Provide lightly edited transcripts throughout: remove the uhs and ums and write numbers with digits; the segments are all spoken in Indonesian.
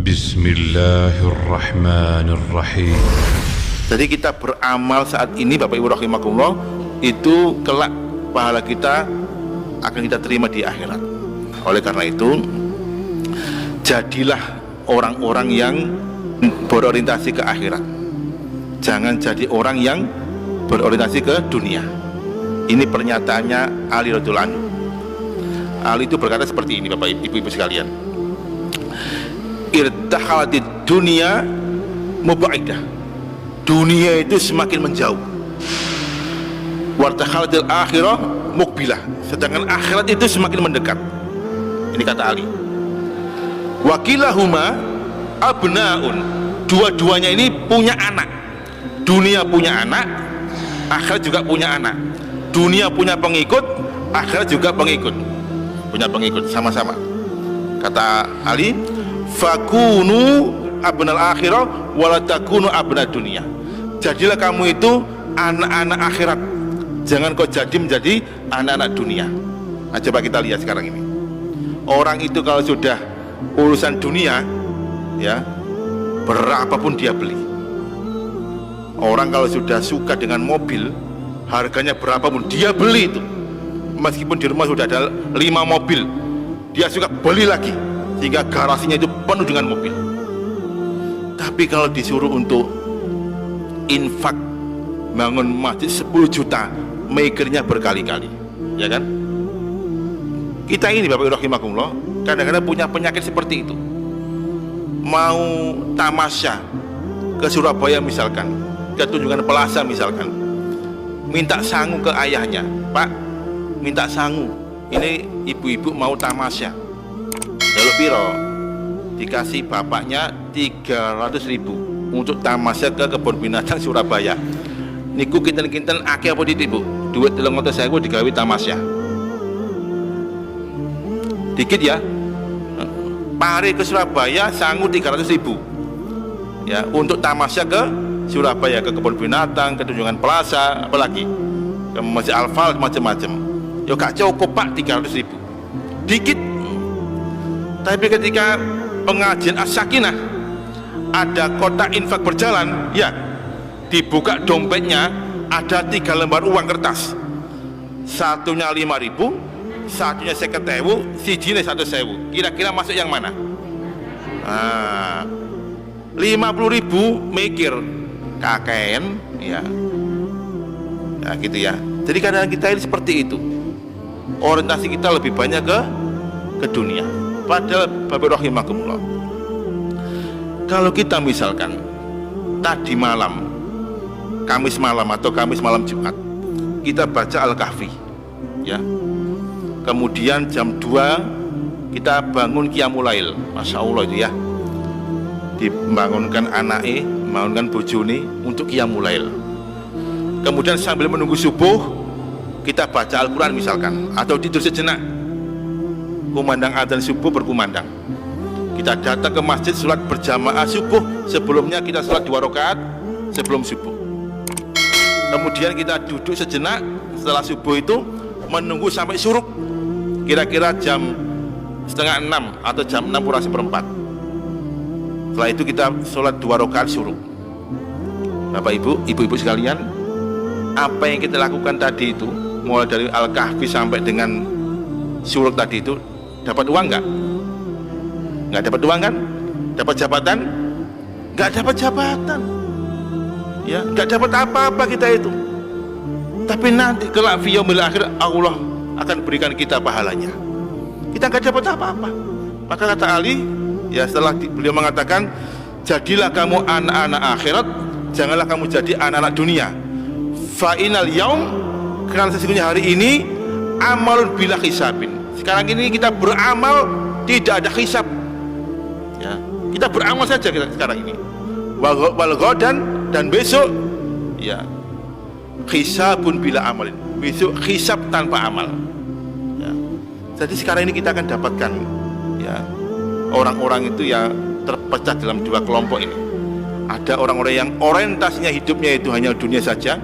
Bismillahirrahmanirrahim. Jadi kita beramal saat ini Bapak Ibu rahimakumullah, itu kelak pahala kita akan kita terima di akhirat. Oleh karena itu, jadilah orang-orang yang berorientasi ke akhirat. Jangan jadi orang yang berorientasi ke dunia. Ini pernyataannya Ali radhiyallahu anhu. Ali itu berkata seperti ini Bapak Ibu sekalian. Irtahalatid dunia mubaidah. Dunia itu semakin menjauh. Wartahalatil akhirah mukbilah. Sedangkan akhirat itu semakin mendekat. Ini kata Ali. Wakilahuma abnaun. Dua-duanya ini punya anak. Dunia punya anak, akhirat juga punya anak. Dunia punya pengikut, akhirat juga pengikut. Punya pengikut sama-sama. Kata Ali, fakunu abnal akhirah wala takunu abnad dunia. Jadilah kamu itu anak-anak akhirat, jangan kau jadi menjadi anak-anak dunia. Nah, coba kita lihat sekarang ini. Orang itu kalau sudah urusan dunia, ya, berapapun dia beli. Orang kalau sudah suka dengan mobil, harganya berapapun dia beli itu. Meskipun di rumah sudah ada 5 mobil, dia suka beli lagi, sehingga garasinya itu penuh dengan mobil. Tapi kalau disuruh untuk infak bangun masjid 10 juta, mikirnya berkali-kali, ya kan? Kita ini Bapak Ibu rahimakumullah, kadang-kadang punya penyakit seperti itu. Mau tamasya ke Surabaya misalkan, ke Tunjungan Plaza misalkan, minta sangu ke ayahnya, Pak, minta sangu, ini ibu-ibu mau tamasya. Lalu piro? Dikasih bapaknya 300.000 untuk tamasya ke kebun binatang Surabaya. Niku kinten-kinten akeh apa titik Bu? Duit 300.000 digawe tamasya. Dikit ya. Pare ke Surabaya sangu 300.000. Ya, untuk tamasya ke Surabaya, ke kebun binatang, ke Tunjungan Plaza, apalagi ke Masjid Al-Fal, macam-macam. Yo gak cukup Pak 300.000. Dikit. Tapi ketika pengajian As-Sakinah ada kotak infak berjalan, ya, dibuka dompetnya ada 3 lembar uang kertas. Satunya 5.000, satunya 50.000, sijine 100.000. Kira-kira masuk yang mana? 50.000 mikir kakean, ya. Ya gitu ya. Jadi kadang kita ini seperti itu. Orientasi kita lebih banyak ke dunia. Padahal Bapak rahimakumullah, kalau kita misalkan tadi malam, Kamis malam atau Kamis malam Jumat, kita baca Al-Kahfi, ya. Kemudian jam 2 kita bangun Qiyamul Lail, Masya Allah itu ya. Dibangunkan anaknya, membangunkan bojone untuk Qiyamul Lail. Kemudian sambil menunggu subuh, kita baca Al-Quran misalkan, atau tidur sejenak. Kumandang adzan subuh berkumandang, kita datang ke masjid sholat berjamaah subuh. Sebelumnya kita sholat 2 rakaat sebelum subuh. Kemudian kita duduk sejenak setelah subuh itu, menunggu sampai syuruk, kira-kira jam 5:30 atau jam 6:04. Setelah itu kita sholat 2 rakaat syuruk. Bapak Ibu, ibu-ibu sekalian, apa yang kita lakukan tadi itu, mulai dari Al-Kahfi sampai dengan syuruk tadi itu, dapat uang nggak? Nggak dapat uang kan? Dapat jabatan? Nggak dapat jabatan, ya, nggak dapat apa-apa kita itu. Tapi nanti kelak fi yaumil akhir Allah akan berikan kita pahalanya. Kita nggak dapat apa-apa. Maka kata Ali, ya, setelah beliau mengatakan, jadilah kamu anak-anak akhirat, janganlah kamu jadi anak-anak dunia. Fa'inal yaum, karena sesungguhnya hari ini amalun bila hisabin. Sekarang ini kita beramal tidak ada hisab, ya, kita beramal saja kita sekarang ini. Wal ghadan, dan besok, ya, hisabun bila amalin, besok hisab tanpa amal, ya. Jadi sekarang ini kita akan dapatkan, ya, orang-orang itu ya terpecah dalam 2 kelompok ini. Ada orang-orang yang orientasinya hidupnya itu hanya dunia saja,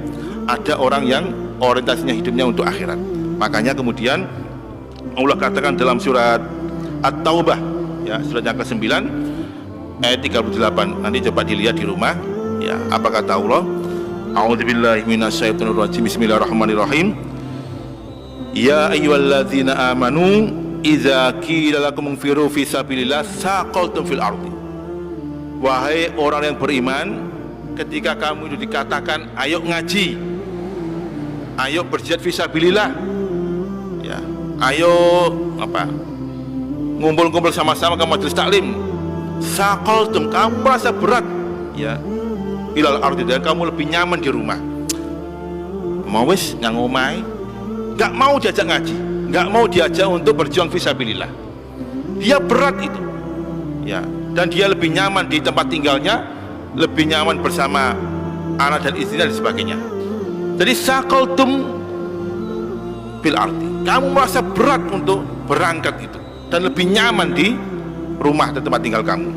ada orang yang orientasinya hidupnya untuk akhirat. Makanya kemudian Allah katakan dalam surat At-Taubah, ya, surat yang ke-9, ayat 38. Nanti coba dilihat di rumah ya, apa kata Allah. A'udzubillahi minasyaitonirrajim. Bismillahirrahmanirrahim. Ya ayyuhalladzina amanu idza qila lakum infiru fi sabilillah saqaltum fil ardi. Wahai orang yang beriman, ketika kamu itu dikatakan ayo ngaji, ayo berjihad fi sabilillah, ya, ayo ngumpul-ngumpul sama-sama ke majelis taklim, saqaltum, kamu merasa berat ya, ilal ardi, dan kamu lebih nyaman di rumah. Mau wis nang omah, nggak mau diajak ngaji, nggak mau diajak untuk berjuang fisabilillah. Dia berat itu ya, dan dia lebih nyaman di tempat tinggalnya, lebih nyaman bersama anak dan istrinya dan sebagainya. Jadi saqaltum fil ardi, kamu merasa berat untuk berangkat itu dan lebih nyaman di rumah dan tempat tinggal kamu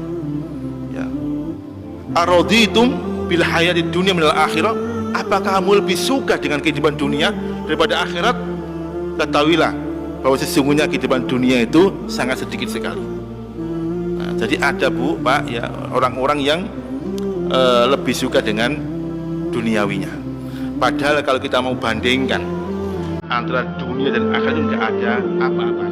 ya. Araditum bil hayatid dunya minal akhirah, apakah kamu lebih suka dengan kehidupan dunia daripada akhirat? Ketahuilah bahwa sesungguhnya kehidupan dunia itu sangat sedikit sekali. Nah, jadi ada Bu, Pak ya, orang-orang yang lebih suka dengan duniawinya. Padahal kalau kita mau bandingkan antara dunia dan akhirat itu tidak ada apa-apa.